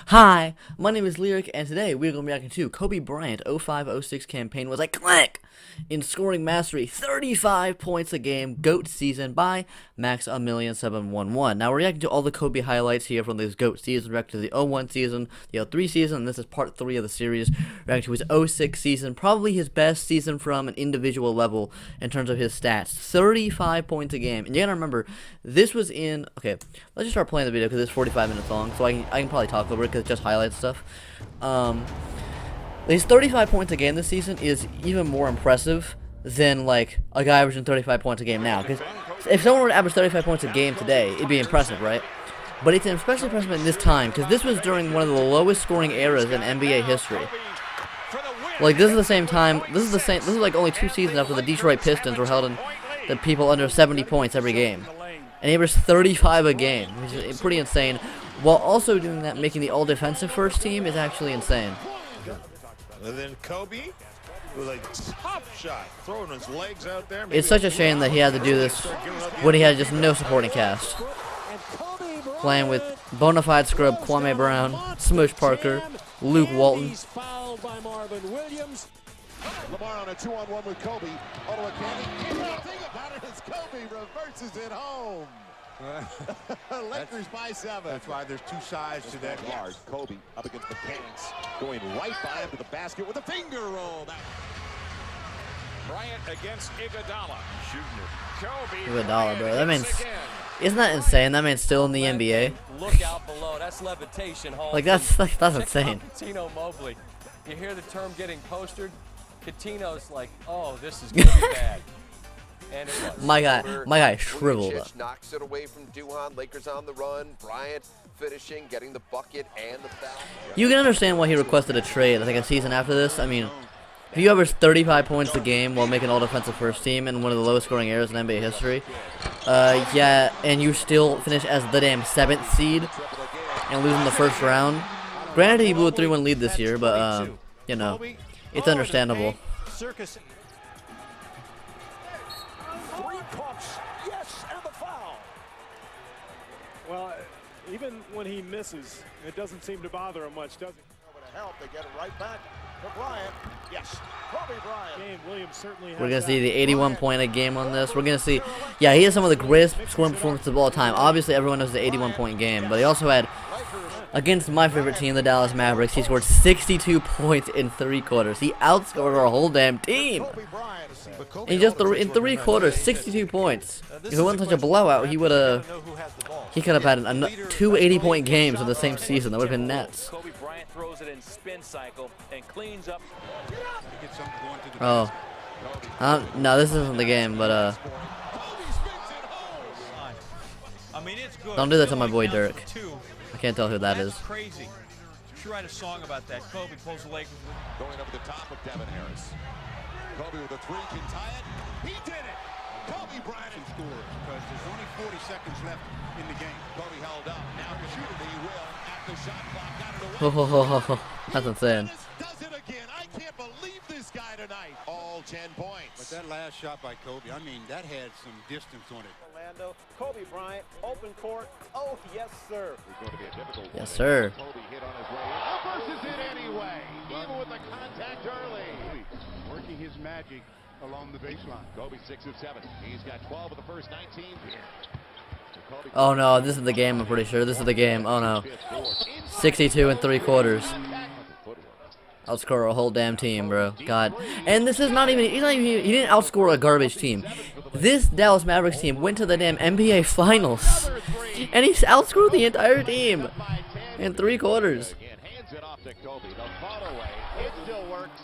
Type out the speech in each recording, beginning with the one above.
Hi, my name is Lyric, and today we're going to be reacting to Kobe Bryant 05-06 campaign was a clinic in scoring mastery, 35 points a game, GOAT season by Max1,711. Now we're reacting to all the Kobe highlights here from this GOAT season, reacting to the 01 season, the 03 season, and this is part 3 of the series, reacting to his 06 season, probably his best season from an individual level in terms of his stats, 35 points a game. And you gotta remember, this was in, okay, let's just start playing the video because it's 45 minutes long, so I can probably talk over it because it just highlights stuff. His 35 points a game this season is even more impressive than like a guy averaging 35 points a game now. Because if someone were to average 35 points a game today, it'd be impressive, right? But it's especially impressive in this time because this was during one of the lowest scoring eras in NBA history. Like this is the same time. This is like only 2 seasons after the Detroit Pistons were held in the people under 70 points every game, and he averaged 35 a game, which is pretty insane. While also doing that, making the all-defensive first team is actually insane. And then Kobe with a top shot, throwing his legs out there. It's such a shame that he had to do this when he had just no supporting cast. Playing with bona fide scrub Kwame Brown, Smush Parker, Luke Walton. Lamar on a 2-on-1 with Kobe. Ottawa Candy. The thing about it is Kobe reverses it home. Lakers by 7. That's why there's 2 sides to that guard. Kobe up against the pants, going right by him to the basket with a finger roll. Bryant against Iguodala. Shooting it. Kobe. Iguodala, bro. That means, isn't that insane? That man's still in the NBA. Look out below. That's levitation. Like that's insane. Coutinho Mobley. You hear the term getting postered? Coutinho's like, oh, this is gonna be bad. And it was. My guy shriveled up. Knocks it away from Duhan. Lakers on the run. Bryant finishing, getting the bucket and the foul. You can understand why he requested a trade, I think, a season after this. I mean, if you average 35 points a game while making all-defensive first team in one of the lowest scoring eras in NBA history, yeah, and you still finish as the damn 7th seed and lose in the first round. Granted, he blew a 3-1 lead this year, but, you know, it's understandable. Circus. 3 pumps. Yes, and the foul. Well, even when he misses, it doesn't seem to bother him much, does it? Over to help, they get it right back to Bryant. Yes, Kobe Bryant. Game Williams certainly has We're going to see that. the 81 point a game on this. We're going to see, yeah, he has some of the greatest scoring performances of all time. Obviously, everyone knows the 81 point game, but he also had, against my favorite team, the Dallas Mavericks, he scored 62 points in 3 quarters. He outscored our whole damn team. In just in 3 quarters, 62 points. If it wasn't such a blowout, he could have had 2 80-point games in the same season. That would have been nuts. Kobe Bryant throws it in spin cycle and cleans up. Oh. No, this isn't the game, but don't do that to my boy Dirk. I can't tell who that is. Crazy. Should write a song about that. Kobe pulls the Lakers. Going over the top of Devin Harris. Kobe with a 3 can tie it. He did it. Kobe Bryant scores because there's only 40 seconds left in the game. Kobe held up. Now to shoot it, he will. At the shot clock, got it away. That's insane. Does it again. I can't believe this guy tonight. All 10 points. But that last shot by Kobe, I mean, that had some distance on it. Orlando, Kobe Bryant, open court. Oh, yes, sir. It's going to be a difficult Yes, sir. Kobe hit on his way in. Versus it anyway. Even with the contact early. Working his magic along the baseline. Kobe 6 of 7. He's got 12 of the first 19. Oh no, this is the game, I'm pretty sure. This is the game. Oh no. 62 in 3 quarters. Outscore a whole damn team, bro. God. And this is not even, he didn't outscore a garbage team. This Dallas Mavericks team went to the damn NBA Finals. And he outscored the entire team in 3 quarters. Hands it off to Kobe. The follow away. It still works.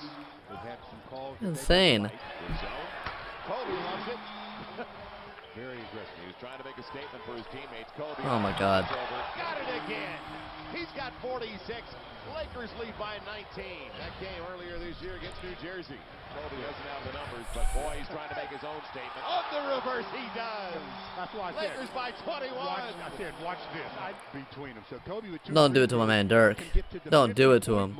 Insane. Kobe loves it. Very aggressive. He was trying to make a statement for his teammates. Kobe. Oh my God. Got it again. He's got 46. Lakers lead by 19. That game earlier this year against New Jersey. Kobe doesn't have the numbers, but boy, he's trying to make his own statement. On the reverse, he does. That's why I Lakers by 21. I said, watch this. Between them. So Kobe with 2 Don't do it to my man Dirk. Don't do it to him.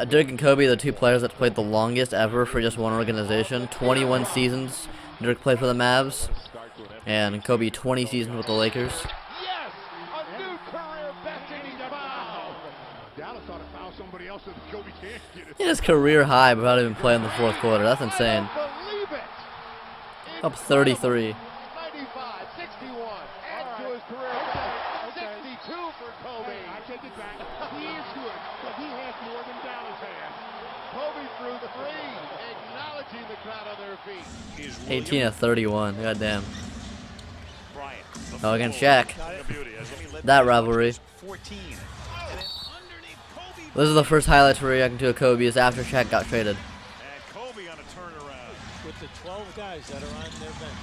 Dirk and Kobe are the 2 players that played the longest ever for just one organization. 21 seasons Dirk played for the Mavs, and Kobe 20 seasons with the Lakers. Yes, a new career Dallas ought to foul somebody else so that Kobe can't get it. He has career high without even playing the fourth quarter. That's insane. Up 33. 95, 61, add to his career. 62 for Kobe. I take it back. He is good, but he has more than Dallas has. Kobe threw the three, acknowledging the crowd on their feet. 18 of 31. Goddamn. Bryant. Oh, against Shaq. That rivalry. 14. This is the first highlights we're reacting to a Kobe is after Shaq got traded. And Kobe on a turnaround. With the 12 guys that are on their bench.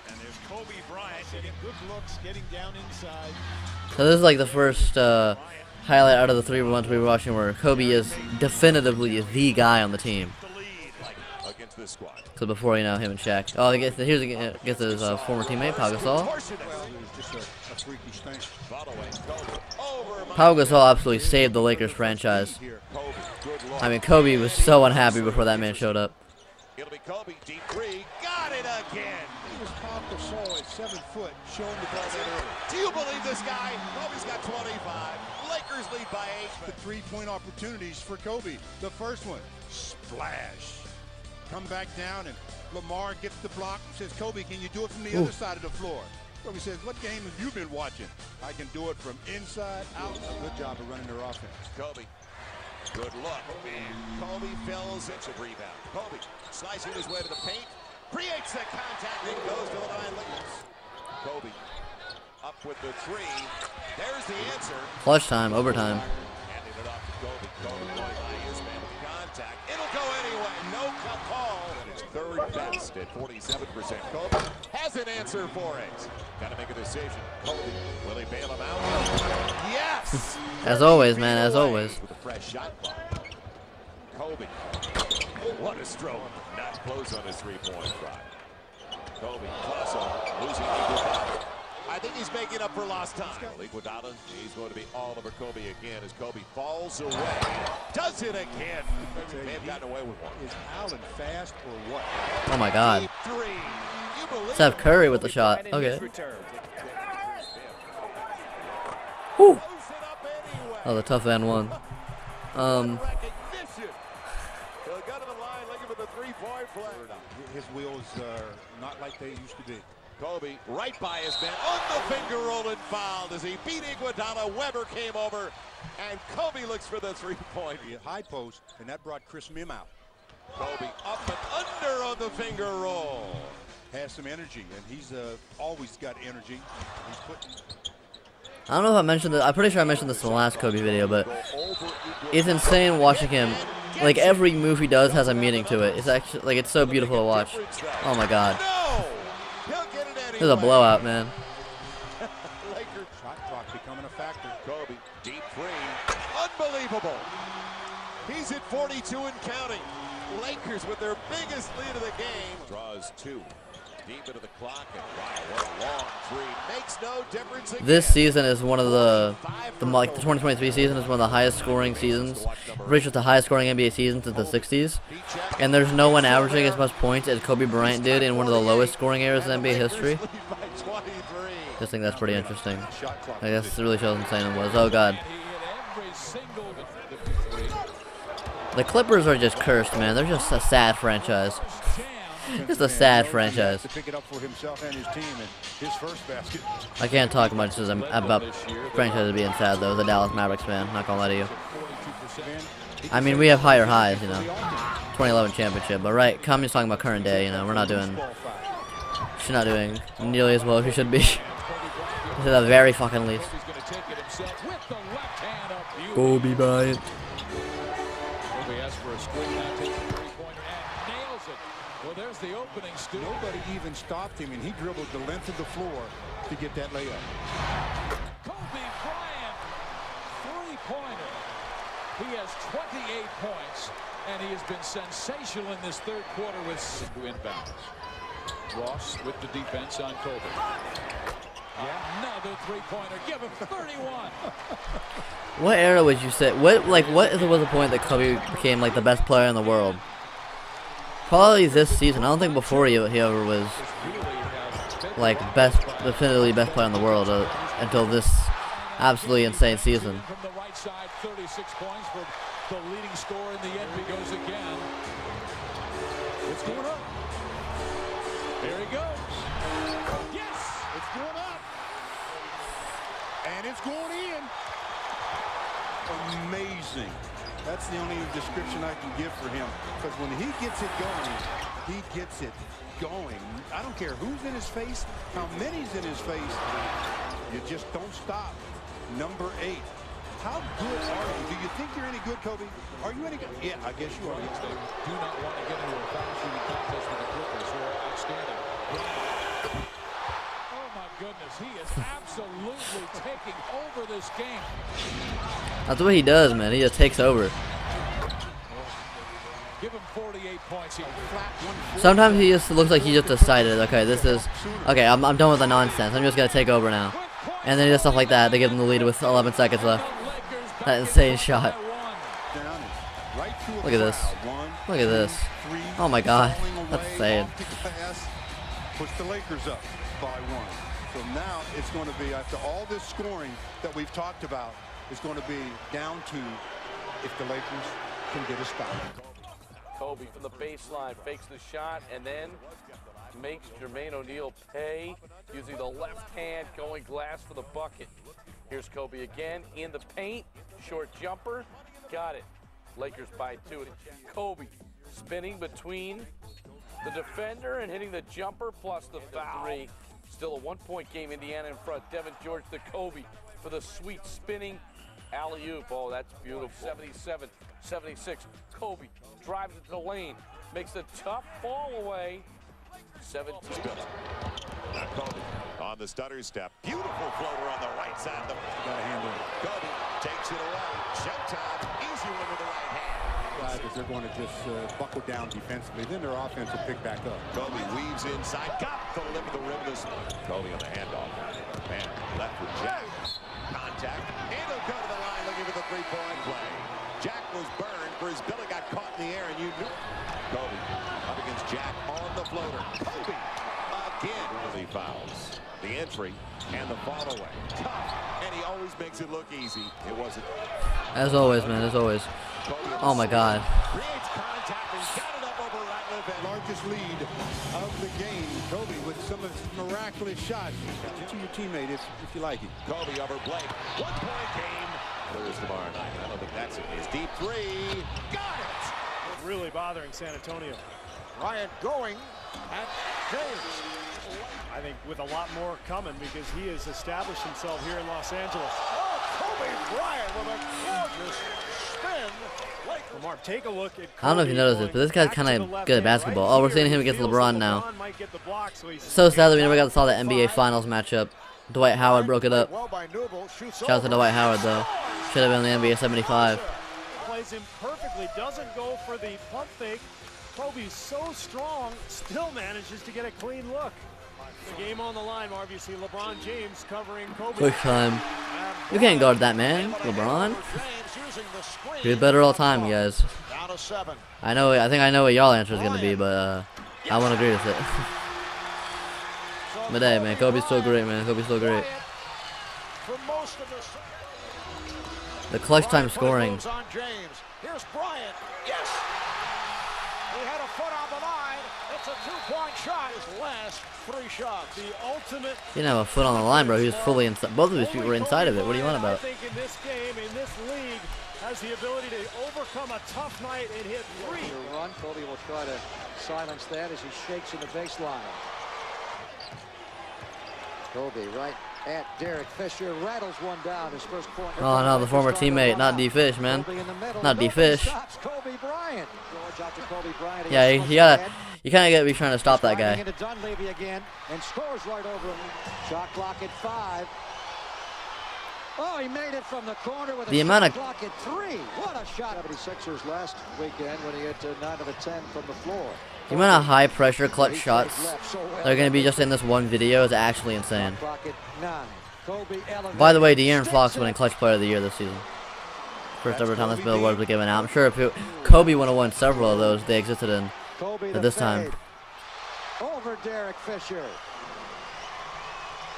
And there's Kobe Bryant Getting good looks, getting down inside. So this is like the first highlight out of the three ones we were watching where Kobe is definitively the guy on the team. the lead against this squad. So before, you know, him and Shaq. Oh, here's his former teammate, Pau Gasol. Well, it was just a freakish thing. Pau Gasol absolutely saved the Lakers franchise. I mean, Kobe was so unhappy before that man showed up. It'll be Kobe, deep three, got it again. He was Pau Gasol at 7 foot, showing the ball that early. Do you believe this guy? Kobe's got 25. Lakers lead by 8. The 3-point opportunities for Kobe. The first one, splash. Come back down and Lamar gets the block. Says, Kobe, can you do it from the other side of the floor? Kobe says, what game have you been watching? I can do it from inside out. A good job of running their offense. Kobe, good look. And Kobe fills it to rebound. Kobe slicing his way to the paint, creates the contact and goes to the line. Lakers. Kobe up with the three. There's the answer. Clutch time, overtime. Handing it off to Kobe. Kobe going by his man with the contact. It'll go anyway. No call. And it's third best at 47%. Kobe has an answer for it. Got to make a decision. Kobe, will he bail him out? Yes! As always, man, as always. With a fresh shot clock. Kobe. What a stroke. Not close on his three-point try. Kobe, crossover, losing Iguodala. I think he's making up for lost time. Iguodala, he's going to be all over Kobe again as Kobe falls away. Does it again. May have gotten away with one. Is Allen fast or what? Oh my God. Deep three. You believe Steph Curry with the shot. Okay. Whew. That was a tough and one. Recognition. He'll go to the line looking for the three-point play. His wheels are not like they used to be. Kobe right by his man on the finger roll and fouled as he beat Iguodala. Weber came over and Kobe looks for the three-point. High post, and that brought Chris Mim out. Kobe up and under on the finger roll. Has some energy, and he's always got energy. He's putting. I don't know if I mentioned this. I'm pretty sure I mentioned this in the last Kobe video, but it's insane watching him. Like, every move he does has a meaning to it. It's actually, like, it's so beautiful to watch. Oh my God. No! He'll get it This is a blowout, man. Lakers shot clock becoming a factor. Kobe, deep three. Unbelievable. He's at 42 and counting. Lakers with their biggest lead of the game. Draws two. Deep into the clock. And wow, what a long three. Makes no difference again. This season is one of the 2023 season is one of the highest scoring seasons. Pretty sure it's the highest scoring NBA season since the 60s. And there's no one averaging as much points as Kobe Bryant did in one of the lowest scoring eras in NBA history. Just think that's pretty interesting. I guess it really shows how insane it was. Oh God. The Clippers are just cursed, man. They're just a sad franchise. Just a sad franchise. To pick it up for himself and his team, and his first basket. I can't talk much about franchises being sad, though. The Dallas Mavericks fan, not gonna lie to you. I mean, we have higher highs, you know. 2011 championship, but right, Kami's talking about current day, you know. We're not doing. She's not doing nearly as well as she should be. To the very fucking least. Kobe Bryant. Well, there's the opening. Nobody even stopped him, and he dribbled the length of the floor to get that layup. Kobe Bryant, three-pointer. He has 28 points, and he has been sensational in this third quarter with inbounds. Ross with the defense on Kobe. Yeah, another three-pointer. Give him 31. What era would you say? What was the point that Kobe became like the best player in the world? Probably this season. I don't think before he ever was like definitively best player in the world until this Absolutely insane season. From the right side, 36 points for the leading scorer in the NBA goes again. It's going up. There he goes. Yes! It's going up. And it's going in. Amazing. That's the only description I can give for him. Because when he gets it going, he gets it going. I don't care who's in his face, how many's in his face. You just don't stop. Number 8. How good are you? Do you think you're any good, Kobe? Are you any good? Yeah, I guess you are. They do not want to get into a foul shooting contest with the Clippers, who are outstanding. Oh my goodness, he is absolutely taking over this game. That's what he does, man. He just takes over. Give him 48 points here. Sometimes he just looks like he just decided, okay, this is, okay, I'm done with the nonsense. I'm just going to take over now. And then he does stuff like that. They give him the lead with 11 seconds left. That insane shot. Look at this. Look at this. Oh my god. That's insane. Push the Lakers up by 1. So now it's going to be, after all this scoring that we've talked about, it's going to be down to if the Lakers can get a stop. Kobe from the baseline fakes the shot and then makes Jermaine O'Neal pay using the left hand, going glass for the bucket. Here's Kobe again in the paint. Short jumper. Got it. Lakers by 2. Kobe spinning between the defender and hitting the jumper plus the foul. Still a 1-point game. Indiana in front. Devin George to Kobe for the sweet spinning alley-oop. Oh, that's beautiful. 77-76. Kobe drives it to the lane. Makes a tough fall away. 17. Now Kobe on the stutter step. Beautiful floater on the right side. Got a handle. Kobe takes it away. Showtime. Easy one with the right hand. That they're going to just buckle down defensively. Then their offense will pick back up. Kobe weaves inside. Got the rim this. Kobe on the handoff. Man, left with Jack. Contact. And he'll go to the line looking for the three-point play. Jack was burned for his belly got caught in the air, and you knew. Kobe up against Jack on the floater. Kobe again really fouls. The entry and the fall away. Tough, and he always makes it look easy. It wasn't. As always, man, as always. Oh my god. Creates contact and got it up over Ratliff. Largest lead of the game. Kobe with some of his miraculous shots. To your teammate if you like it. Kobe over Blake. 1-point game. Clears tomorrow night. I don't think that's it. His deep 3. Got it. Really bothering San Antonio. Bryant going at James. I think with a lot more coming because he has established himself here in Los Angeles. Oh, Kobe Bryant with a gorgeous spin. Lamar, take a look at I don't know if you noticed this, but this guy's kind of good at basketball. Oh, we're seeing him against LeBron now. So sad that we never got to saw the NBA Finals matchup. Dwight Howard broke it up. Shout out to Dwight Howard, though. Should have been in the NBA 75. Plays him perfectly, doesn't go for the pump fake. Kobe's so strong, still manages to get a clean look. The game on the line, Marv. You see LeBron James covering Kobe. Quick time. You can't guard that, man. LeBron. He's better all time, guys. I know. I think I know what y'all answer is going to be, but I won't agree with it. But hey, man, Kobe's so great, man. Kobe's so great. The clutch time scoring. Here's Bryant. Yes. He had a foot on the line. It's a 2-point shot. His last 3 shots. The ultimate. He didn't have a foot on the line, bro. He was fully inside. Both of his feet were inside of it. What do you want about? I think in this game, in this league, has the ability to overcome a tough night and hit 3. Run. Kobe will try to silence that as he shakes in the baseline. Kobe right at Derek Fisher, rattles one down, his first point. Oh no, the former teammate, not D-Fish, man. Not D-Fish. Kobe Bryant. Yeah, you kind of got to be trying to stop that guy. Into Dunleavy again and scores right over him. Shot clock at 5. Oh, he made it from the corner with a shot clock at 3. What a shot. 76ers last weekend when he hit 9 of the 10 from the floor. The amount of high pressure clutch shots that are going to be just in this one video is actually insane. By the way, De'Aaron Fox winning clutch player of the year this season. First ever time this billboard was given out. I'm sure if Kobe would have won several of those they existed in at this time. Over Derek Fisher.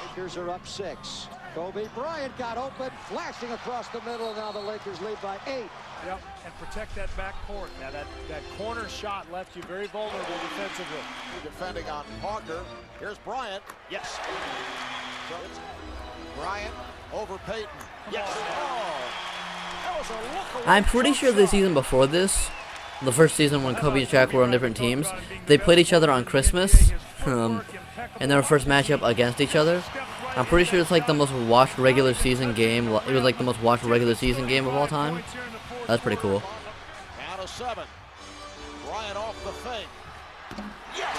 Lakers are up 6. Kobe Bryant got open, flashing across the middle, and now the Lakers lead by 8. Yep, and protect that back court. Now that corner shot left you very vulnerable defensively. Defending on Parker. Here's Bryant. Yes. So it's Bryant over Peyton. Yes. Oh, that was a look away. I'm pretty sure the season before this, the first season when Kobe and Shaq were on different teams, they played each other on Christmas, and their first matchup against each other. I'm pretty sure it's like the most watched regular season game. It was like the most watched regular season game of all time. That's pretty cool. Down to 7. Bryant off the fake. Yes!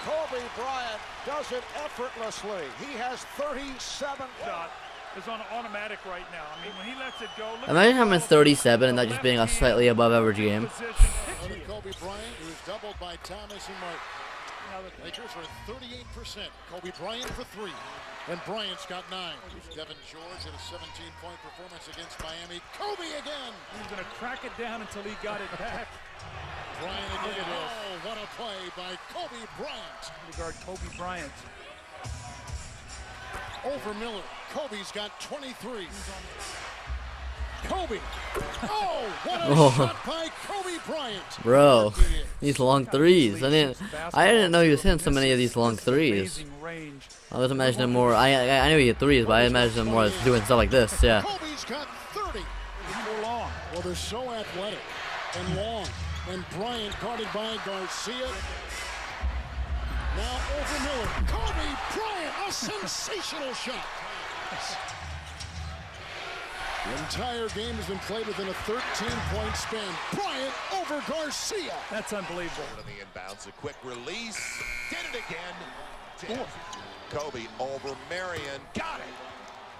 Kobe Bryant does it effortlessly. He has 37. Shot is on automatic right now. I mean, when he lets it go. Imagine having 37 and that just being a slightly above average game. Kobe Bryant, who is doubled by Thomas and Martin. Now the Lakers are 38%. Kobe Bryant for 3. And Bryant's got 9. Devin George had a 17-point performance against Miami. Kobe again. He was going to crack it down until he got it back. Bryant again. Oh, what a play by Kobe Bryant. Regard Kobe Bryant. Over Miller. Kobe's got 23. Kobe. Oh, what a shot by Kobe Bryant. Bro, these long threes. I didn't know he was hitting so many of these long threes. I was imagining more. I knew he hit threes, but I imagined him more as doing stuff like this. Yeah. Kobe's got 30. They're long. Well, they're so athletic and long. And Bryant guarded by Garcia. Now over Miller. Kobe Bryant, a sensational shot. The entire game has been played within a 13-point span. Bryant over Garcia. That's unbelievable. On the inbounds, a quick release. Did it again. Kobe over Marion. Got it.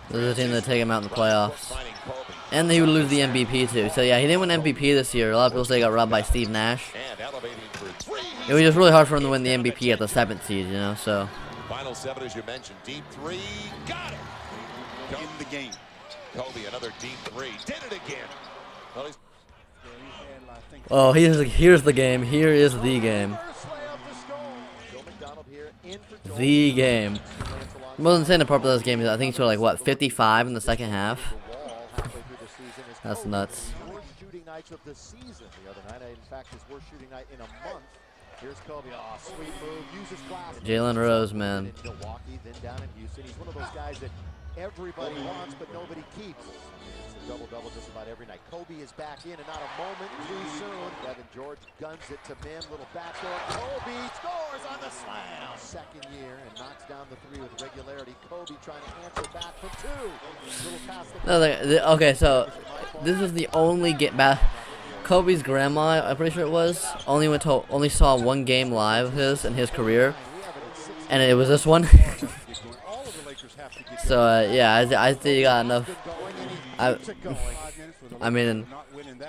This is a team that take him out in the playoffs. And he would lose the MVP too. So yeah, he didn't win MVP this year. A lot of people say he got robbed by Steve Nash. And elevating for 3. It was just really hard for him to win the MVP at the 7th seed, you know, so. Final 7, as you mentioned. Deep 3. Got it. In the game. Kobe, another deep 3. Did it again. Well, oh, here's the game. Here is the game. The game. The most insane part of this game is I think it's sort of like, what, 55 in the second half? That's nuts. Worst shooting nights of the season the other night. In fact, his worst shooting night in a month. Here's Kobe. Oh, sweet move. Uses glass. Jalen Rose, man. In Milwaukee, then down in Houston. He's one of those guys that everybody wants, but nobody keeps. It's a double-double just about every night. Kobe is back in, and not a moment too soon. Devin George guns it to Mim. Little backdoor. Kobe scores on the slam. Second year and knocks down the 3 with regularity. Kobe trying to answer back from 2. Little pass. Okay, so this is the only game back. Kobe's grandma, I'm pretty sure it was, only saw one game live of his in his career, and it was this one. So yeah, I think you got enough. I mean,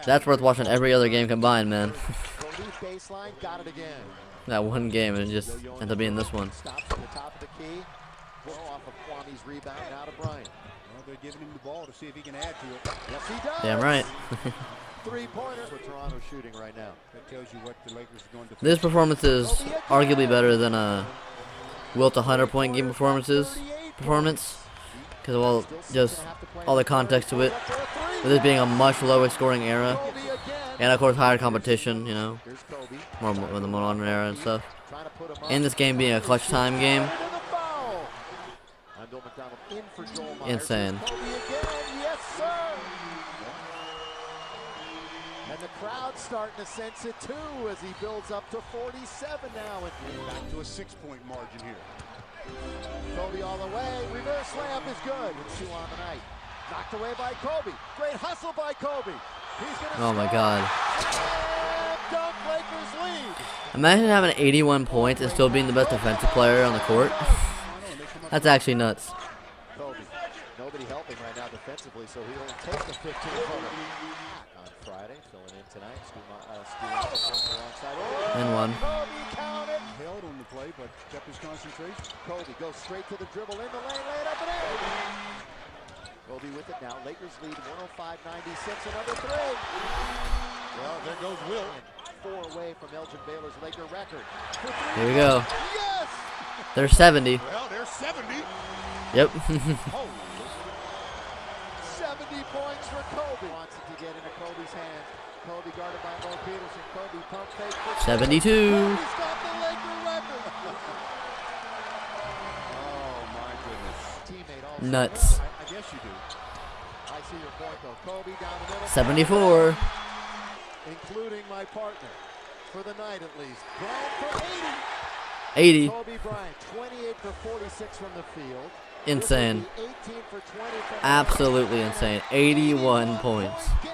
that's worth watching every other game combined, man. That one game, and just ended up being this one. They're giving him the ball to see if he can add to it. Yes, he does. Damn right. 3-pointer for Toronto shooting right now. That tells you what the Lakers are going to. This performance is arguably better than Wilt's 100-point game performance, because of all just all the context to it, with this being a much lower scoring era, and of course higher competition, you know, more with the modern era and stuff. And this game being a clutch time game, insane. Yes, sir. And the crowd's starting to sense it too as he builds up to 47 now. And back to a 6-point margin here. Kobe all the way. Reverse layup is good. With 2 on the night. Knocked away by Kobe. Great hustle by Kobe. He's gonna Oh my God. Dunk, Lakers lead. Imagine having 81 points and still being the best defensive player on the court. That's actually nuts. Kobe, nobody helping right now defensively, so he'll take the 15-footer. On Friday, filling in tonight. And one. Kobe counted. Held on the play, but kept his concentration. Kobe goes straight to the dribble in the lane, laid up and in. Kobe with it now. Lakers lead 105-96. Another 3. Well, there goes Will. 4 away from Elgin Baylor's Laker record. Here we go. Yes! They're 70. Well, they're 70. Yep. 70 points for Kobe. Wants it to get into Kobe's hands. Kobe guarded by Mo Peterson. Kobe pump fake for 72. Kobe's got the Laker record. Oh, my goodness. Teammate also. Nuts. I guess you do. I see your point, though. Kobe down the middle. 74. Including my partner. For the night, at least. Bryant for 80. 80. Kobe Bryant, 28 for 46 from the field. Insane. 18 for 20 from Absolutely insane. 81 points. Game.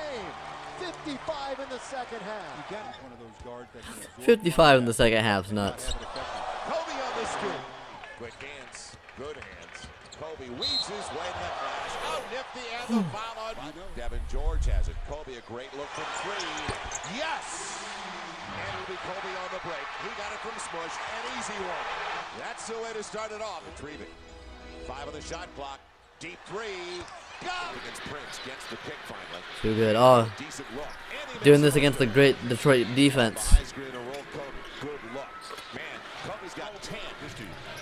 55 in the second half. You got one of those guards that can absorb 55 in the second half's nuts. Kobe on the scoop. Quick hands, good hands. Kobe weaves his way to the flash. Oh, nifty, and the foul on. Devin George has it. Kobe, a great look from three. Yes! And it'll be Kobe on the break. He got it from Smush, an easy one. That's the way to start it off. Retrieving. 5 on the shot clock. Deep three. Got it against Prince. Gets the pick finally. Too good. Oh, Decent look. doing this against the great Detroit defense. Screen and roll Kobe. Good look. Man, Kobe's got 10.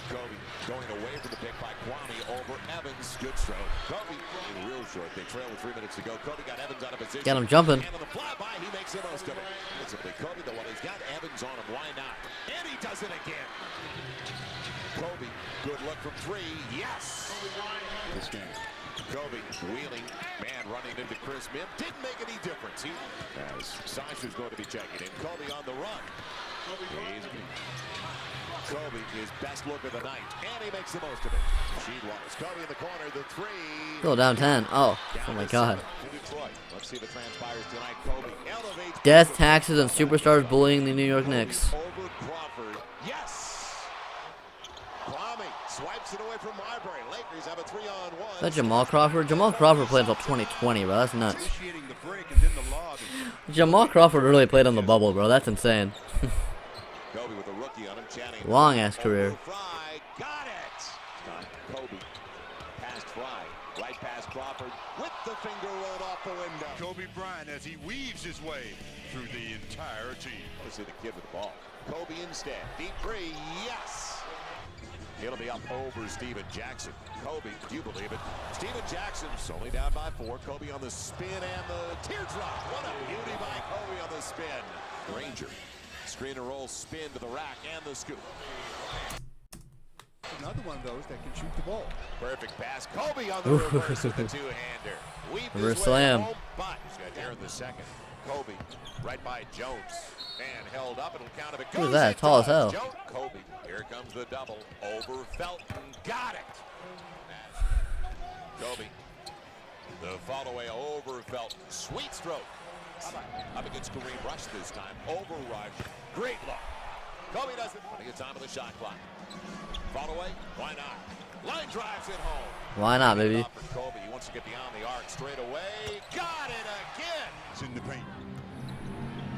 Kobe going away from the pick by Kwame over Evans. Good stroke. Kobe in real short. They trail with 3 minutes to go. Kobe got Evans out of position. Got him jumping. And on the flyby, he makes the most of it. Simply Kobe, the one he's got Evans on him. Why not? And he does it again. Kobe, good look from 3. Yes. this game. Kobe wheeling, man running into Chris Mihm. Didn't make any difference. As Sasha's going to be checking in. Kobe on the run. Kobe, his best look of the night, and he makes the most of it. Sheed Wallace, Kobe in the corner, the 3. Still down 10. Oh my God. Let's see what transpires tonight. Kobe elevates. Death, taxes, and superstars bullying the New York Knicks. Over Crawford. Yes. Kwame swipes it away from Marbury. Lakers have a 3-on-1. Is that Jamal Crawford? Jamal Crawford played until 2020, bro. That's nuts. Initiating the break and then the lob. Jamal Crawford really played on the bubble, bro. That's insane. Kobe with a rookie on him, Channing. Long ass career. Fry, got it. Kobe past Fry, right past Crawford with the finger rolled off the window. Kobe Bryant as he weaves his way through the entire team. Let's see the kid with the ball. Kobe instead, deep 3, yes. It'll be up over Steven Jackson. Kobe, do you believe it? Steven Jackson's only down by 4. Kobe on the spin and the teardrop. What a beauty by Kobe on the spin. Ranger. Screen and roll, spin to the rack and the scoop. Another one of those that can shoot the ball. Perfect pass. Kobe on the reverse with the two-hander. Reverse slam. But he's got here in the second. Kobe right by Jones. And held up. It'll count if it goes. Who's that? Tall as hell. Kobe. Here comes the double. Over Felton. Got it. Kobe. The follow away over Felton. Sweet stroke. Up against Kareem Rush this time. Over Rush. Great look. Kobe does it. Plenty of time on the shot clock. Follow away. Why not? Line drives it home. Why not, baby? For Kobe. He wants to get beyond the arc straight away. Got it again. It's in the paint.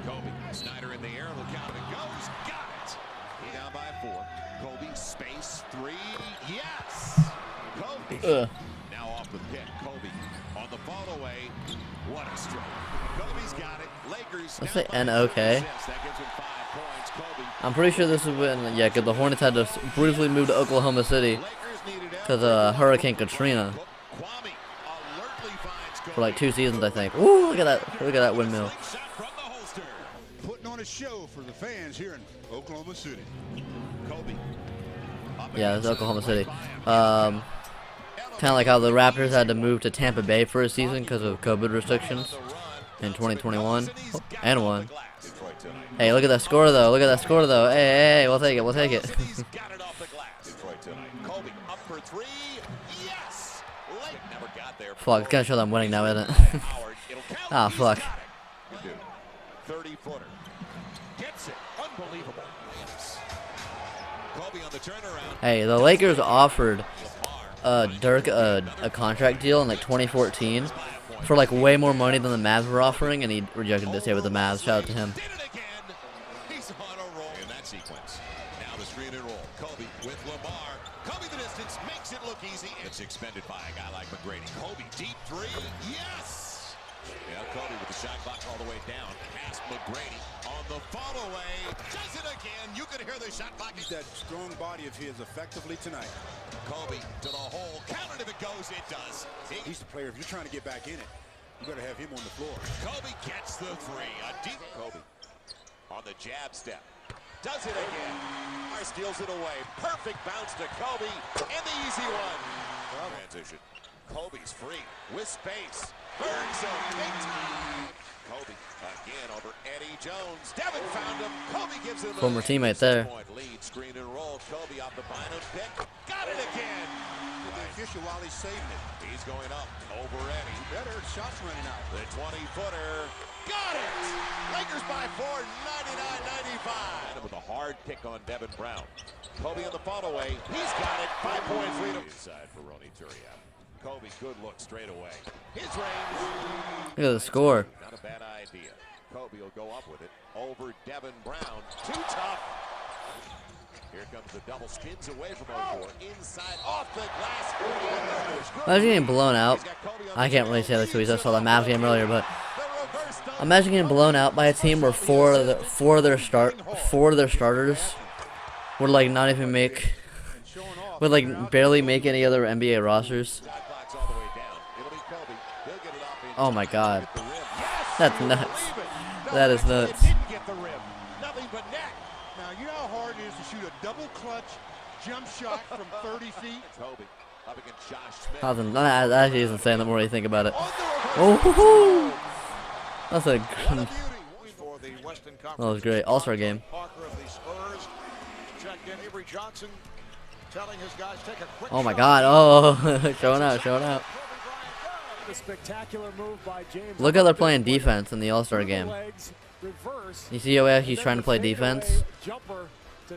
Kobe. Snyder in the air. Look out. It goes. Got it. He down by 4. Kobe. Space 3. Yes. Kobe. Now off the pick. Kobe on the follow away. What a stroke. Kobe's got it. Lakers. Let's say N-O-K. That gives him 5 points. Kobe. I'm pretty sure this has been, yeah, because the Hornets had to briefly move to Oklahoma City because of Hurricane Katrina for like 2 seasons, I think. Ooh, look at that! Look at that windmill. Putting on a show for the fans here in Oklahoma City. Kobe. Yeah, it's Oklahoma City. Kind of like how the Raptors had to move to Tampa Bay for a season because of COVID restrictions in 2021, and won. Hey, look at that score though. Look at that score though. Hey, we'll take it. We'll take it. Fuck, it's gonna show that I'm winning now, isn't it? Ah, fuck. 30-footer. Gets it. Unbelievable. Kobe on the turnaround. Hey, the Lakers offered Dirk a contract deal in like 2014 for like way more money than the Mavs were offering, and he rejected to stay with the Mavs. Shout out to him. He's on a roll in that sequence. Now the screen and roll. Kobe with Lamar. Kobe the distance makes it look easy. It's expended by a guy like McGrady. Kobe deep 3. Yes. Yeah, Kobe with the shot clock all the way down. Pass McGrady on the follow away. Does it again. You can hear the shot clock. That strong body of his effectively tonight. Kobe to the hole. Count it if it goes. It does. He's the player. If you're trying to get back in it, you better have him on the floor. Kobe gets the three. A deep Kobe on the jab step. Does it again. Steals it away. Perfect bounce to Kobe. And the easy one. Transition. Kobe's free with space. Burns him. Big time. Kobe again over Eddie Jones. Devin found him. Kobe gives him Former teammate there. Lead, screen and roll. Kobe off the Bynum pick. Got it again. The official while he's saving it. He's going up over Eddie. Better shots running out. The 20-footer. Got it. Lakers by 4, 99-95. With a hard pick on Devin Brown. Kobe on the follow away. He's got it. 5-point freedom. Side for Ronnie Turiaf. Kobe, good look straight away. His range. Look at the score. Not a bad idea. Kobe will go up with it. Over Devin Brown. Too tough. Here comes the double. Spins away from O'Connor. Inside, off the glass. Imagine getting blown out. I can't really say that because I saw the Mavs game earlier, but imagine getting blown out by a team where four of their starters would like not even make, would like barely make any other NBA rosters. Oh my God, that's nuts. That is nuts. Now, you know how hard it is to shoot a double clutch jump shot from 30 feet? Kobe up against Josh Smith. That actually is insane the more you think about it. Oh, that's a that was great. All-Star game. Oh my God! Oh, showing out. The spectacular move by James. Look how they're playing defense in the All-Star game. You see how he's trying to play defense?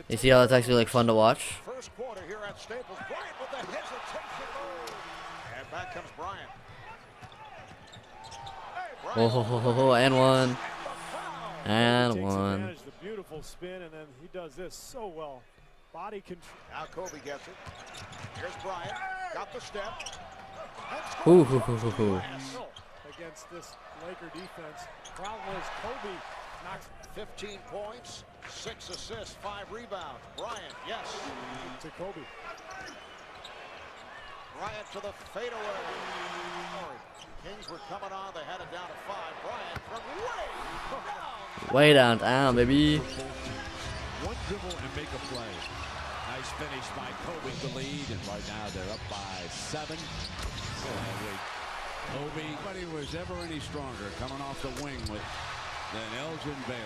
You see how that's actually like fun to watch? First quarter here at Staples. Bryant with the hesitation move. And back comes Bryant. Oh, and one. And Takes one. advantage of the beautiful spin, and then he does this so well. Body control. Now Kobe gets it. Here's Bryant. Got the step. Ooh. Against this Laker defense. Problem is Kobe knocks 15 points, 6 assists, 5 rebounds. Bryant, yes. to Kobe. Bryant to the fadeaway. Kings were coming on. They had it down to 5. Bryant from Way downtown, baby. One dribble and make a play. Nice finish by Kobe, the lead, and right now they're up by 7. Kobe, nobody was ever any stronger coming off the wing than Elgin Baylor.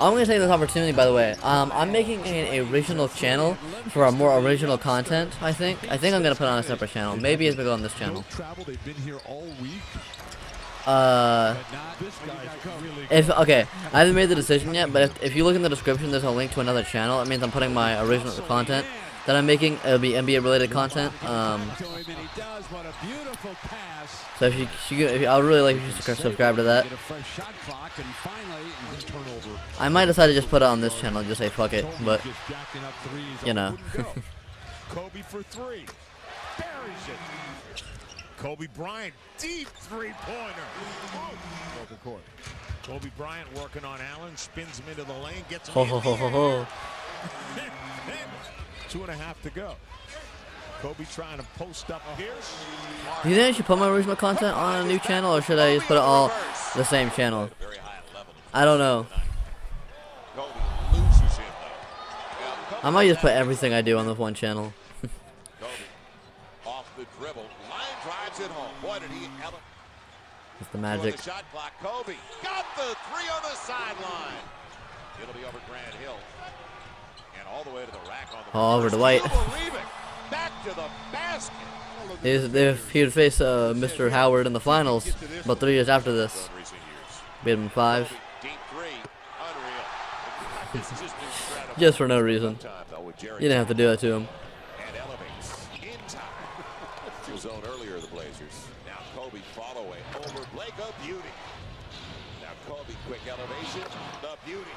I'm gonna take this opportunity, by the way. I'm making an original channel for a more original content. I think I'm gonna put on a separate channel. Maybe it's bigger on this channel. They've been here all week. Okay, I haven't made the decision yet, but if you look in the description, there's a link to another channel. It means I'm putting my original content that I'm making. It'll be NBA related content. So if you I would really like you to subscribe to that. I might decide to just put it on this channel and just say fuck it, but you know. Kobe for 3. Buries it. Kobe Bryant, deep three-pointer. Open court. Kobe Bryant working on Allen, spins him into the lane, gets him. 2.5 to go. Kobe trying to post up here. Do you think I should put my original content on a new channel, or should I just put it all the same channel? I don't know. I might just put everything I do on this one channel. Off the dribble, line drives it home. Boy, did he ever. It's the magic. The shot clock. Kobe got the 3 on the sideline. It'll be over Grant Hill, and all the way to the rack on the. Oh, over to White. Back to the basket. If he would face Mr. Howard in the finals, about 3 years after this, beat him in 5. Deep 3, unreal. Just for no reason. You didn't have to do that to him. And elevates in time. To zone earlier, the Blazers. Now Kobe follow away over Blake, a beauty. Now Kobe, quick elevation, the beauty.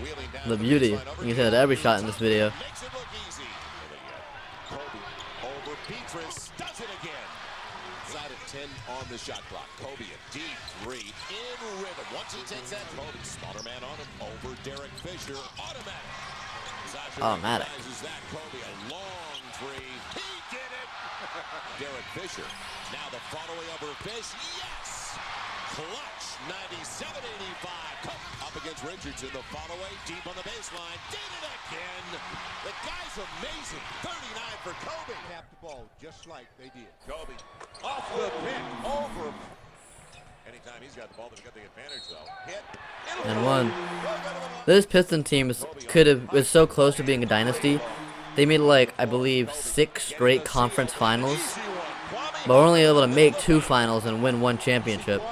Wheeling down The beauty. You can say that every shot in this video. Makes it look easy. Kobe over Beatrice, does it again. Side of 10 on the shot clock. Kobe a deep three in rhythm. Once he takes that, Kobe smaller man on him over Derek Fisher. Automatic. Automatic. That Kobe a long three. He did it. Derek Fisher. Now the following over Fish. Yes. Clutch. 97-85. Up against Richardson. The follow away deep on the baseline. Did it again. The guy's amazing. 39 for Kobe. Tap the ball just like they did. Kobe off the pick over. Anytime he's got the ball, they've got the advantage though. Hit. And one. This Piston team was so close to being a dynasty. They made like, I believe, 6 straight conference finals, but were only able to make 2 finals and win 1 championship.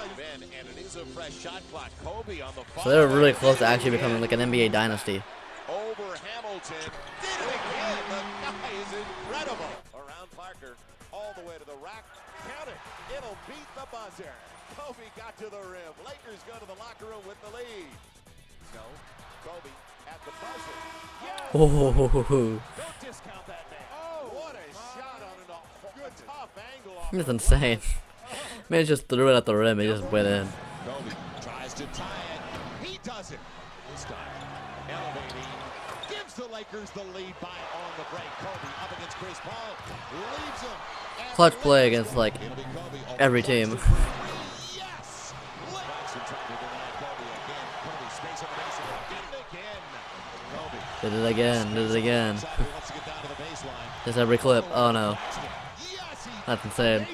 So they were really close to actually becoming like an NBA dynasty. Over Hamilton. Did it again. The guy is incredible. Around Parker. All the way to the rack. Count it. It'll beat the buzzer. Kobe got to the rim. Lakers go to the locker room with the lead. No. Kobe at the buzzer. Yes. Oh, Don't discount that man. Oh, what a shot on a good tough angle. that's insane. Man just threw it at the rim. It just went in. Kobe tries to tie it. He does it. This time elevating. Gives the Lakers the lead by on the break. Kobe up against Chris Paul. Leaves him. Clutch play against like every team. Yes. Did it again. Did it again. Just every clip. Oh no. That's insane.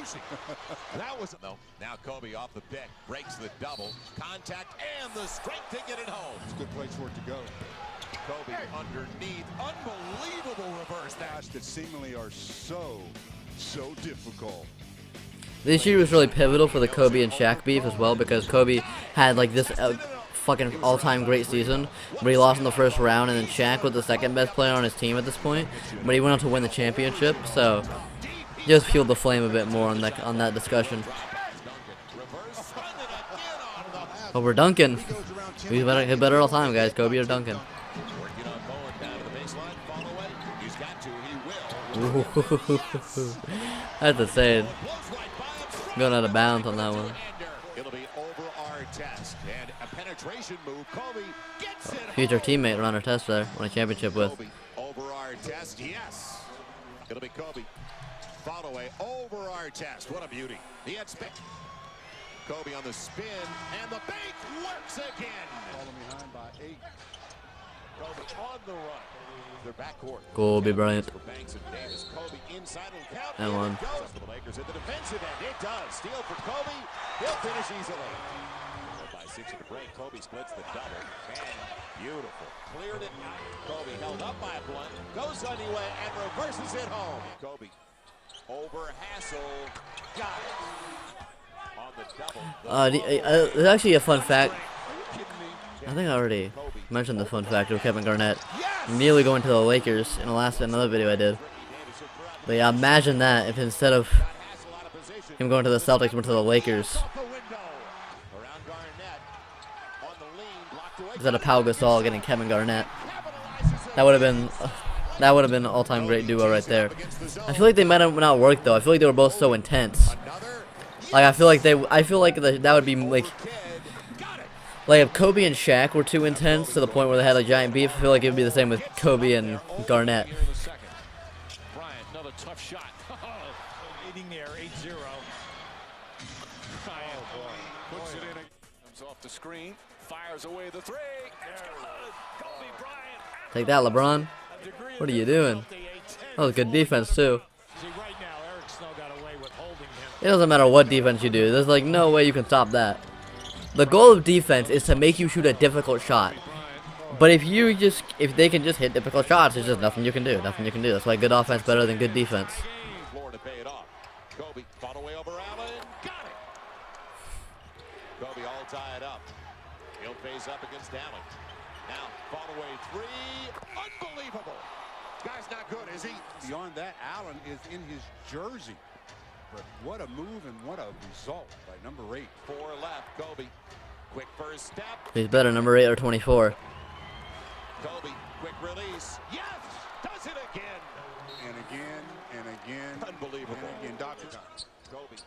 That was no. Now Kobe off the pick, breaks the double, contact, and the strength to get it home. It's a good place for it to go. Kobe underneath, unbelievable reverse dash that seemingly are so difficult. This year was really pivotal for the Kobe and Shaq beef as well, because Kobe had like this fucking all-time great season, but he lost in the first round, and then Shaq was the second best player on his team at this point, but he went on to win the championship, so just fueled the flame a bit more on that discussion. But we're dunking. He's better all time, guys. Kobe or Duncan. That's insane. Going out of bounds on that one. It'll be over our test, and a penetration move. Kobe gets it. Future teammate Ron Artest there, won a championship with. Over our test, yes. It'll be Kobe. Follow away over our test. What a beauty. The expect. Kobe on the spin, and the bank works again. Falling behind by 8. Kobe on the run. Their backcourt. Kobe Bryant. Banks and Davis. Kobe inside will count. And one. Goes for the Lakers at the defensive end. It does. Steal for Kobe. He'll finish easily. By 6 at the break. Kobe splits the double. Man, beautiful. Cleared it out. Kobe held up by Blunt. Goes anyway and reverses it home. Kobe over Hassel. Got it. On the double. There's actually a fun fact. I think I already mentioned the fun fact of Kevin Garnett nearly going to the Lakers in another video I did. But yeah, imagine that if instead of him going to the Celtics, went to the Lakers. Instead of Pau Gasol getting Kevin Garnett, that would have been an all-time great duo right there. I feel like they might have not worked though. I feel like they were both so intense. Like I feel like that would be like if Kobe and Shaq were too intense to the point where they had a giant beef. I feel like it would be the same with Kobe and Garnett. Bryant, another tough shot. Leading there, 8-0. Bryant puts it in. Comes off the screen, fires away the three. It's good. Kobe Bryant. Take that, LeBron. What are you doing? That was good defense too. It doesn't matter what defense you do. There's like no way you can stop that. The goal of defense is to make you shoot a difficult shot. But if they can just hit difficult shots, there's just nothing you can do. Nothing you can do. That's why good offense better than good defense. Florida pay it off. Kobe fought away over Allen. Got it. Kobe all tied up. He'll face up against Allen. Now fought away 3. Unbelievable. Guy's not good, is he? Beyond that, Allen is in his jersey. But what a move and what a result by number 8. 4 left. Kobe. Quick first step. He's better, number 8 or 24. Kobe. Quick release. Yes. Does Hits it again. And again, and again. Unbelievable. And again, Dr. Kobe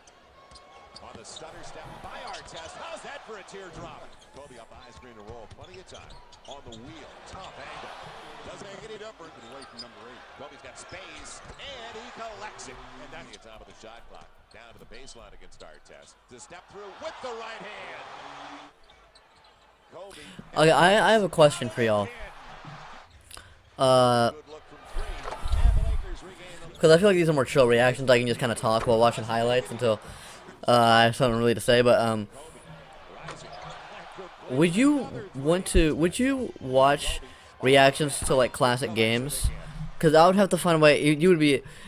on the stutter step by Artest. How's that for a teardrop? Kobe up high screen to roll. Plenty of time. On the wheel. Tough angle. Doesn't make any difference. Away from number 8. Kobe's got space, and he collects it. And down at the top of the shot clock. Down to the baseline against Artest. To step through with the right hand. Kobe. Okay, I have a question for y'all. Because I feel like these are more chill reactions. I can just kind of talk while watching highlights until I have something really to say. But would you watch reactions to like classic games? Because I would have to find a way.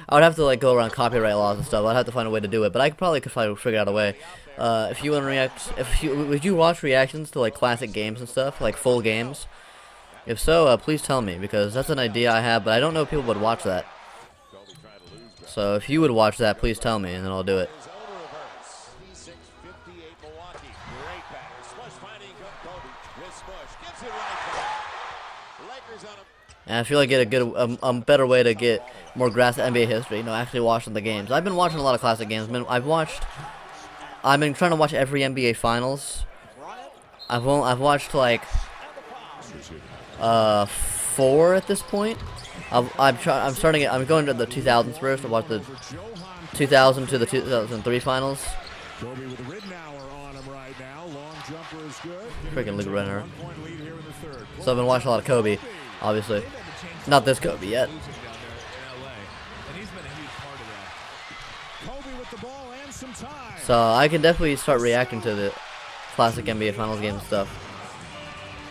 I would have to like go around copyright laws and stuff. I'd have to find a way to do it. But I could probably figure out a way. If you want to react, would you watch reactions to like classic games and stuff, like full games? If so, please tell me, because that's an idea I have, but I don't know if people would watch that. So if you would watch that, please tell me, and then I'll do it. And I feel like get a better way to get more grasp of NBA history. You know, actually watching the games. I've been watching a lot of classic games. I've been trying to watch every NBA Finals. I've watched like 4 at this point. I'm going to the 2000s first. I watched the 2000 to the 2003 Finals. Freaking Luke Renner. So I've been watching a lot of Kobe, obviously. Not this Kobe yet. So I can definitely start reacting to the classic NBA Finals game stuff.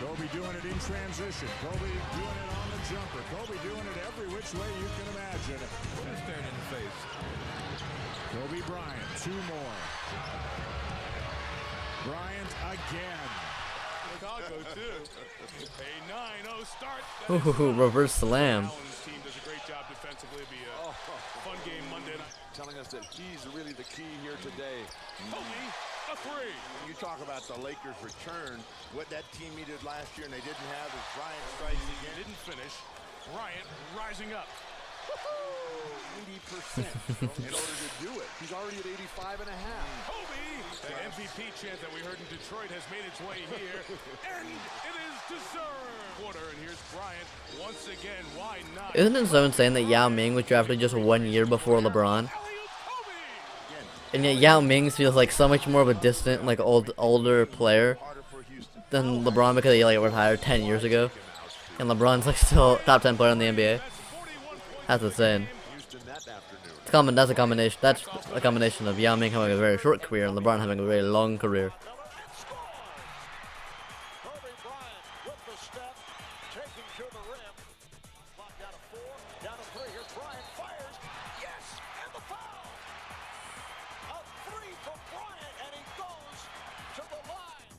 Kobe doing it in transition. Kobe doing it on the jumper. Kobe doing it every which way you can imagine. Just staring in the face. Kobe Bryant, 2 more. Bryant again. Chicago too. A 9-0 start. Ooh, reverse slam. Allen's team does a great job defensively. It'll be a fun game Monday night. Telling us that he's really the key here today. Kobe, a 3. You talk about the Lakers' return, what that team needed last year and they didn't have is Bryant strikes again. Didn't finish. Bryant rising up. 80% in order to do it. He's already at 85.5. Kobe! The MVP chant that we heard in Detroit has made its way here, and it is deserved. And here's Bryant once again. Why not? Isn't it so insane that Yao Ming was drafted just 1 year before LeBron? And yet Yao Ming feels like so much more of a distant, like older player than LeBron because he like retired 10 years ago, and LeBron's like still top 10 player in the NBA. That's insane. That's a combination. That's a combination of Yao Ming having a very short career and LeBron having a very long career.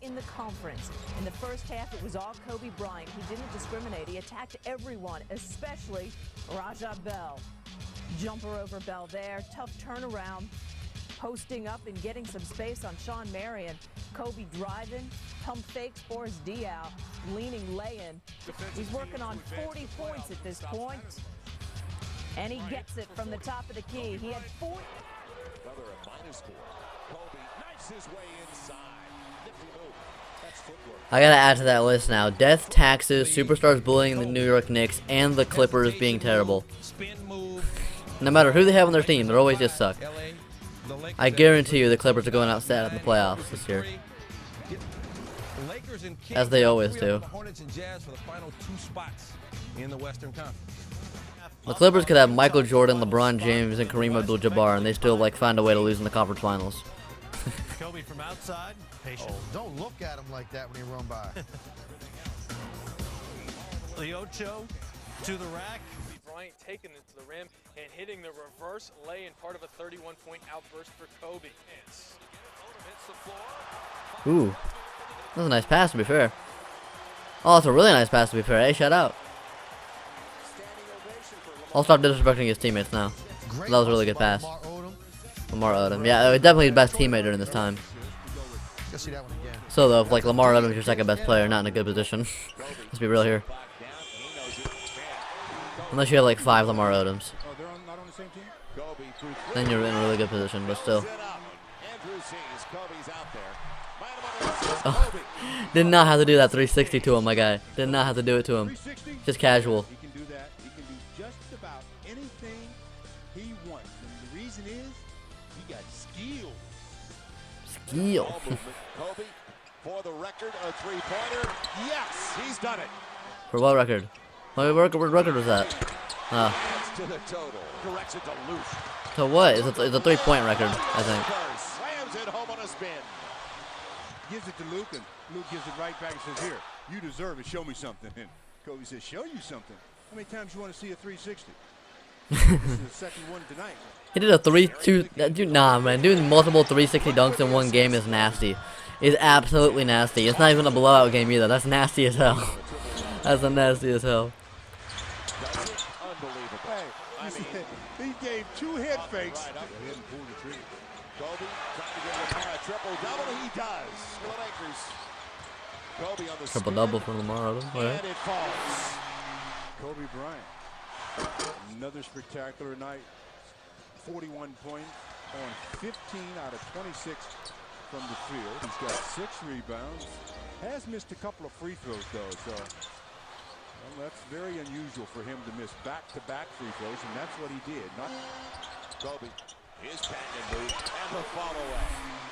In the conference. In the first half, it was all Kobe Bryant. He didn't discriminate. He attacked everyone, especially Raja Bell. Jumper over Bell there. Tough turnaround. Posting up and getting some space on Sean Marion. Kobe driving. Pump fakes for his Diao. Leaning lay-in. He's working on 40 points at this point. And he gets it from the top of the key. He had 4. Another -4. Kobe knifes his way inside. I gotta add to that list now. Death, taxes, superstars bullying the New York Knicks, and the Clippers being terrible. No matter who they have on their team, they're always just suck. I guarantee you the Clippers are going out sad in the playoffs this year. As they always do. The Clippers could have Michael Jordan, LeBron James, and Kareem Abdul-Jabbar, and they still like find a way to lose in the conference finals. Kobe from outside. Patient. Don't look at him like that when you run by. Leocho to the rack. Bryant taking it to the rim and hitting the reverse lay-in, part of a 31-point outburst for Kobe. Ooh, that was a nice pass to be fair. Oh, that's a really nice pass to be fair. Hey, shout out. I'll stop disrespecting his teammates now. That was a really good pass. Lamar Odom. Yeah, definitely his best teammate during this time. So though, if like Lamar Odom's your second best player, not in a good position. Let's be real here. Unless you have like 5 Lamar Odoms. Oh, they're not on the same team? Kobe through three. Then you're in a really good position, but still. Andrew sees Kobe's out there. Minor Oh, did not have to do that 360 to him, my guy. Did not have to do it to him. 360? Just casual. He can do that. He can do just about anything he wants. And the reason is he got skill. Skill. ball movement. Kobe, for the record, a three-pointer. Yes, he's done it. For what record? What record was that? To the total. Corrects it to Luke. So what? It's a 3-point record, I think. Slams it home on a spin. Gives it to Luke, and Luke gives it right back and says, here, you deserve it. Show me something. And Kobe says, show you something. How many times you want to see a 360? This is the second one tonight. He did a 3-2. Dude, nah, man. Doing multiple 360 dunks in one game is nasty. It's absolutely nasty. It's not even a blowout game either. That's nasty as hell. That's nasty as hell. Unbelievable. Hey, he gave 2 head fakes. Kobe trying to get Lamar a triple-double. He does. For the Lakers. Kobe on the Triple-double for Lamar. and it falls. Kobe Bryant. Another spectacular night. 41 points on 15 out of 26 from the field. He's got 6 rebounds. Has missed a couple of free throws, though. So well, that's very unusual for him to miss back-to-back free throws, and that's what he did. Kobe, his canyon move, and the follow-up.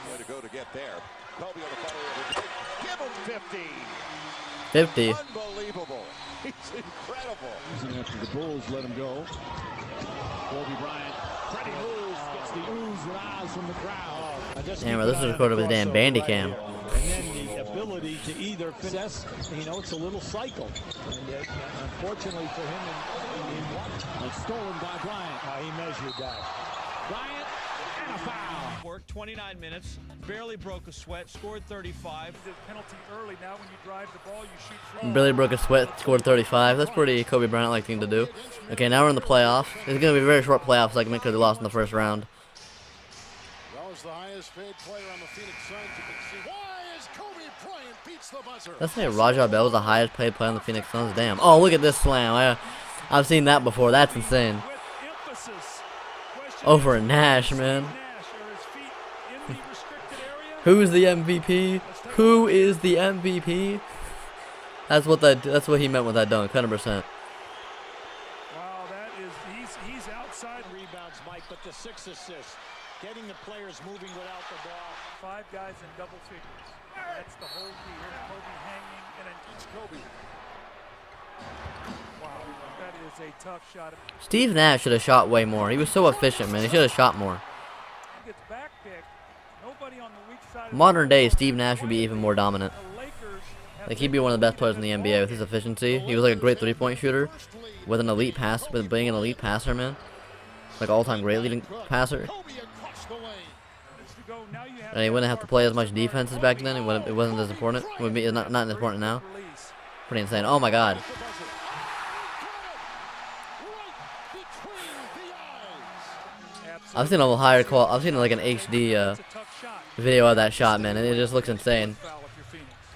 Way to go to get there. Kobe on the follow-up. Give him 50. 50. Unbelievable. He's incredible. After the Bulls let him go. Kobe Bryant, pretty moves, gets the oohs and ahs from the crowd. Damn, bro, this is recorded with damn bandy cam. And then the ability to either finesse, you know, it's a little cycle. And unfortunately for him, it's stolen by Bryant. He measured that. Bryant, and a foul. Worked 29 minutes, barely broke a sweat, scored 35. The penalty early. Now when you drive the ball, you shoot free. Barely broke a sweat, scored 35. That's pretty Kobe Bryant-like thing to do. Okay, now we're in the playoffs. It's going to be a very short playoff segment because they lost in the first round. That was the highest paid player on the Phoenix Suns. You can see why is Kobe Bryant beats the buzzer. Let's say Rajah Bell was the highest paid player on the Phoenix Suns. Damn. Oh, look at this slam. I've seen that before. That's insane. Over Nash, man. Who's the MVP? Who is the MVP? That's what he meant with that dunk, 100%. Wow, that is he's outside Rebounds, Mike, but the 6 assists, getting the players moving without the ball. 5 guys in double figures. That's the whole key. Here's Kobe hanging, and it's Kobe. Wow, that is a tough shot. Steve Nash should have shot way more. He was so efficient, man. He should have shot more. He gets back picked. Nobody on the weak side. Modern day, Steve Nash would be even more dominant. Like, he'd be one of the best players in the NBA with his efficiency. He was like a great 3-point shooter with an elite pass, with being an elite passer, man. Like all-time great leading passer. And he wouldn't have to play as much defense as back then. It wasn't as important. It would be not as important now. Pretty insane. Oh my God. I've seen a higher quality. I've seen like an HD video of that shot, man, and it just looks insane.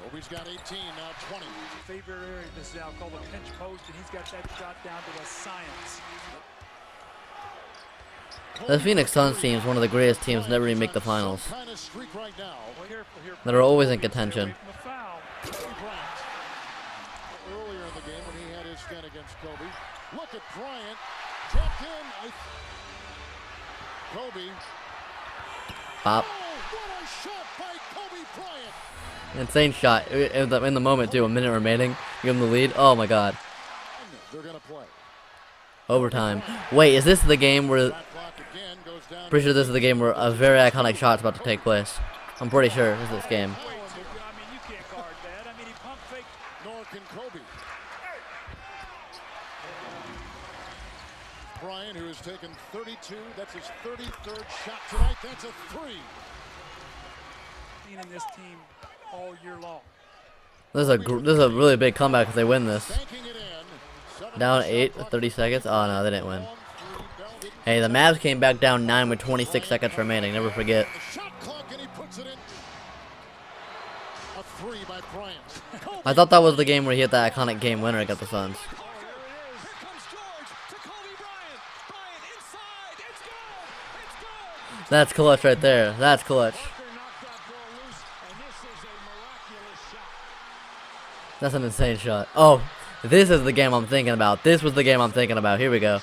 Kobe's got 18, now 20. Favorite area, this is now called a pinch post, and he's got that shot down to a science. The Phoenix Suns team is one of the greatest teams to never even make the finals. That are always in contention. Earlier in the game when he had his stand against Kobe. Look at Bryant. Dropped in. Kobe. Pop. What a shot by Kobe Bryant. Insane shot. In the moment, too. A minute remaining. Give him the lead. Oh, my God. They're going to play. Overtime. Wait, is this the game where... Pretty sure this is the game where a very iconic shot is about to take place. I'm pretty sure this is this game. I mean, you can't guard that. I mean, he pump fake. Nor can Kobe. Bryant, who has taken 32. That's his 33rd shot tonight. That's a 3. Seen in this team all year long. This is a really big comeback if they win this. Down 8 with 30 seconds. Oh, no, they didn't win. Hey, the Mavs came back down 9 with 26 seconds remaining. Never forget. By I thought that was the game where he hit that iconic game winner against the Suns. That's clutch right there. That's clutch. That's an insane shot. Oh, this is the game I'm thinking about. This was the game I'm thinking about. Here we go.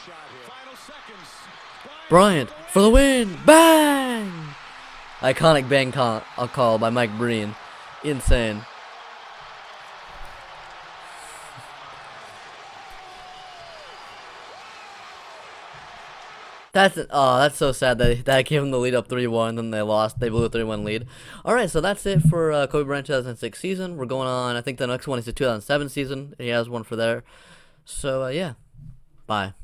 Bryant for the win. Bang! Iconic bang call by Mike Breen. Insane. That's so sad that gave them the lead up 3-1, then they lost. They blew a 3-1 lead. All right, so that's it for Kobe Bryant 2006 season. We're going on. I think the next one is the 2007 season. He has one for there. So yeah, bye.